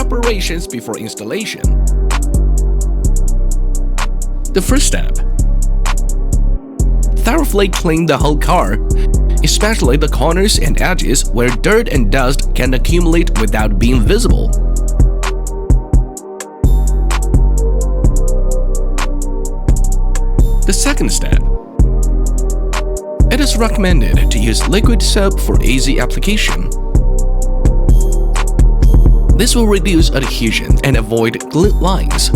Preparations before installation. The first step. Thoroughly clean the whole car, especially the corners and edges where dirt and dust can accumulate without being visible. The second step. It is recommended to use liquid soap for easy application. This will reduce adhesion and avoid glue lines.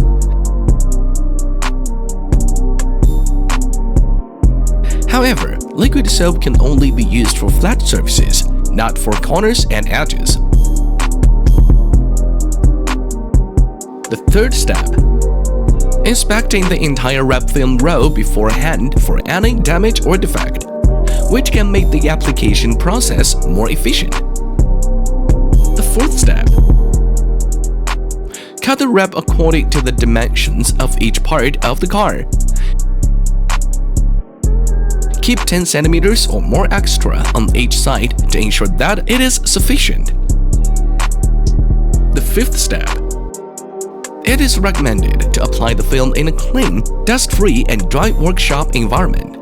However, liquid soap can only be used for flat surfaces, not for corners and edges. The third step. Inspecting the entire wrap film row beforehand for any damage or defect, which can make the application process more efficient. The fourth step. Cut the wrap according to the dimensions of each part of the car. Keep 10 centimeters or more extra on each side to ensure that it is sufficient. The fifth step. It is recommended to apply the film in a clean, dust-free and dry workshop environment.